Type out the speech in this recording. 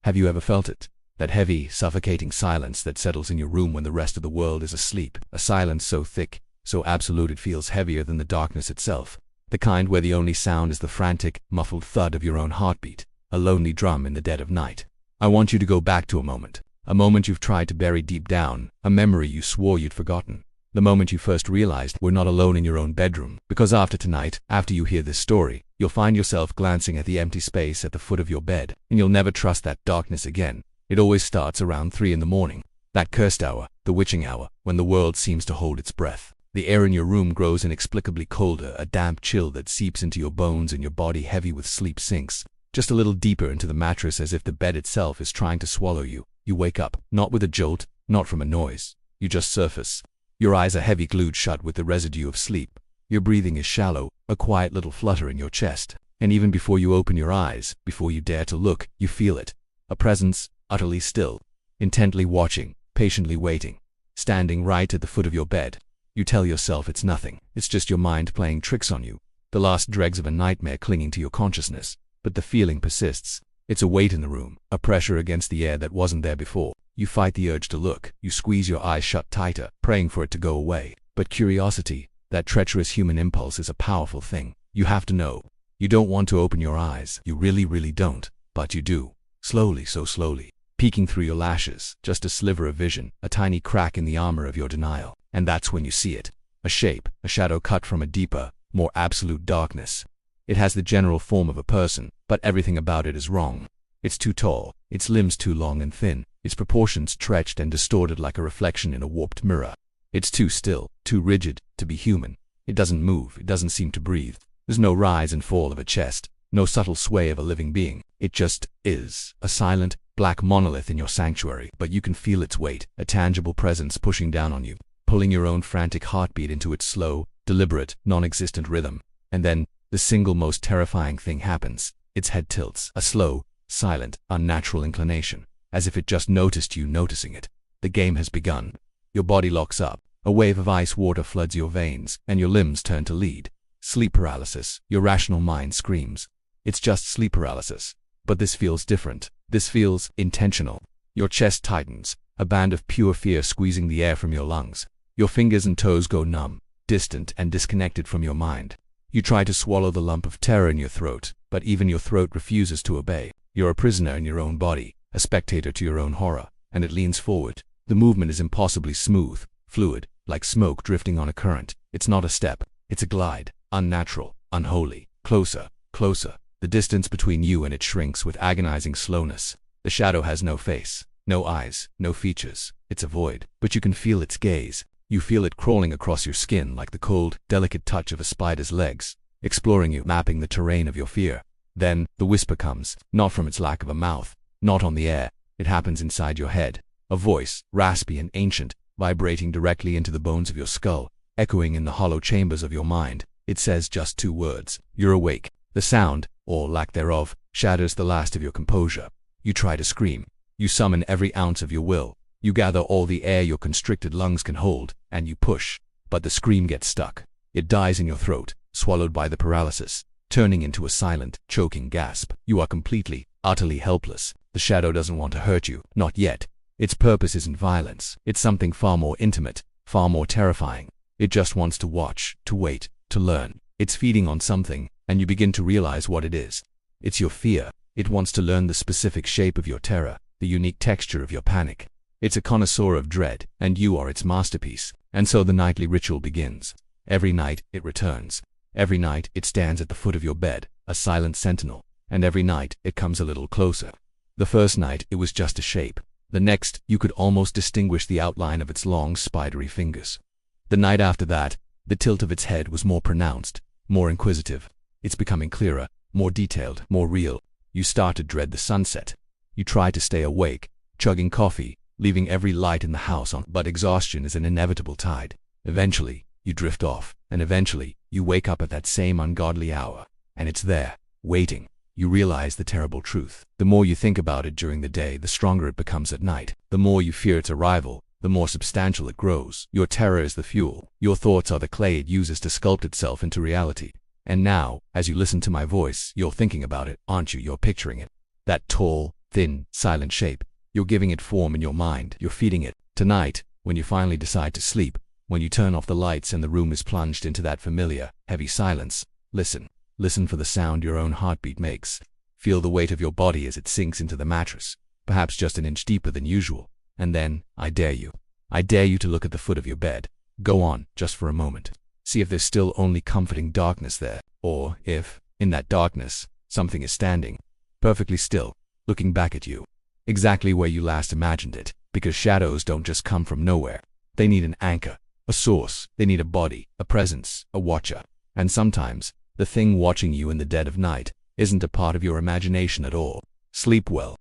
Have you ever felt it? That heavy, suffocating silence that settles in your room when the rest of the world is asleep. A silence so thick, so absolute it feels heavier than the darkness itself. The kind where the only sound is the frantic, muffled thud of your own heartbeat, a lonely drum in the dead of night. I want you to go back to a moment you've tried to bury deep down, a memory you swore you'd forgotten. The moment you first realized we're not alone in your own bedroom. Because after tonight, after you hear this story, you'll find yourself glancing at the empty space at the foot of your bed, and you'll never trust that darkness again. It always starts around 3 in the morning. That cursed hour, the witching hour, when the world seems to hold its breath. The air in your room grows inexplicably colder, a damp chill that seeps into your bones and your body heavy with sleep sinks just a little deeper into the mattress as if the bed itself is trying to swallow you. You wake up, not with a jolt, not from a noise. You just surface. Your eyes are heavy, glued shut with the residue of sleep. Your breathing is shallow, a quiet little flutter in your chest. And even before you open your eyes, before you dare to look, you feel it. A presence, utterly still, intently watching, patiently waiting, standing right at the foot of your bed. You tell yourself it's nothing. It's just your mind playing tricks on you. The last dregs of a nightmare clinging to your consciousness. But the feeling persists. It's a weight in the room, a pressure against the air that wasn't there before. You fight the urge to look. You squeeze your eyes shut tighter, praying for it to go away. But curiosity, that treacherous human impulse, is a powerful thing. You have to know. You don't want to open your eyes. You really, really don't. But you do. Slowly, so slowly. Peeking through your lashes, just a sliver of vision, a tiny crack in the armor of your denial. And that's when you see it. A shape, a shadow cut from a deeper, more absolute darkness. It has the general form of a person, but everything about it is wrong. It's too tall, its limbs too long and thin, its proportions stretched and distorted like a reflection in a warped mirror. It's too still, too rigid, to be human. It doesn't move, it doesn't seem to breathe. There's no rise and fall of a chest, no subtle sway of a living being. It just is, a silent, black monolith in your sanctuary, but you can feel its weight, a tangible presence pushing down on you, pulling your own frantic heartbeat into its slow, deliberate, non-existent rhythm. And then, the single most terrifying thing happens. Its head tilts, a slow, silent, unnatural inclination, as if it just noticed you noticing it. The game has begun. Your body locks up, a wave of ice water floods your veins, and your limbs turn to lead. Sleep paralysis, your rational mind screams. It's just sleep paralysis. But this feels different. This feels intentional. Your chest tightens, a band of pure fear squeezing the air from your lungs. Your fingers and toes go numb, distant and disconnected from your mind. You try to swallow the lump of terror in your throat, but even your throat refuses to obey. You're a prisoner in your own body, a spectator to your own horror, and it leans forward. The movement is impossibly smooth, fluid, like smoke drifting on a current. It's not a step, it's a glide, unnatural, unholy. Closer, closer. The distance between you and it shrinks with agonizing slowness. The shadow has no face, no eyes, no features. It's a void, but you can feel its gaze. You feel it crawling across your skin like the cold, delicate touch of a spider's legs, exploring you, mapping the terrain of your fear. Then, the whisper comes, not from its lack of a mouth, not on the air. It happens inside your head. A voice, raspy and ancient, vibrating directly into the bones of your skull, echoing in the hollow chambers of your mind. It says just 2 words. You're awake. The sound, or lack thereof, shatters the last of your composure. You try to scream. You summon every ounce of your will. You gather all the air your constricted lungs can hold, and you push. But the scream gets stuck. It dies in your throat, swallowed by the paralysis, turning into a silent, choking gasp. You are completely, utterly helpless. The shadow doesn't want to hurt you, not yet. Its purpose isn't violence. It's something far more intimate, far more terrifying. It just wants to watch, to wait, to learn. It's feeding on something, and you begin to realize what it is. It's your fear. It wants to learn the specific shape of your terror, the unique texture of your panic. It's a connoisseur of dread, and you are its masterpiece. And so the nightly ritual begins. Every night, it returns. Every night, it stands at the foot of your bed, a silent sentinel. And every night, it comes a little closer. The first night, it was just a shape. The next, you could almost distinguish the outline of its long, spidery fingers. The night after that, the tilt of its head was more pronounced, more inquisitive. It's becoming clearer, more detailed, more real. You start to dread the sunset. You try to stay awake, chugging coffee, leaving every light in the house on, but exhaustion is an inevitable tide. Eventually, you drift off, and eventually, you wake up at that same ungodly hour, and it's there, waiting. You realize the terrible truth. The more you think about it during the day, the stronger it becomes at night. The more you fear its arrival, the more substantial it grows. Your terror is the fuel. Your thoughts are the clay it uses to sculpt itself into reality. And now, as you listen to my voice, you're thinking about it, aren't you? You're picturing it. That tall, thin, silent shape. You're giving it form in your mind. You're feeding it. Tonight, when you finally decide to sleep, when you turn off the lights and the room is plunged into that familiar, heavy silence, listen. Listen for the sound your own heartbeat makes. Feel the weight of your body as it sinks into the mattress, perhaps just an inch deeper than usual. And then, I dare you to look at the foot of your bed. Go on, just for a moment. See if there's still only comforting darkness there, or if, in that darkness, something is standing, perfectly still, looking back at you, exactly where you last imagined it. Because shadows don't just come from nowhere. They need an anchor, a source. They need a body, a presence, a watcher. And sometimes, the thing watching you in the dead of night isn't a part of your imagination at all. Sleep well.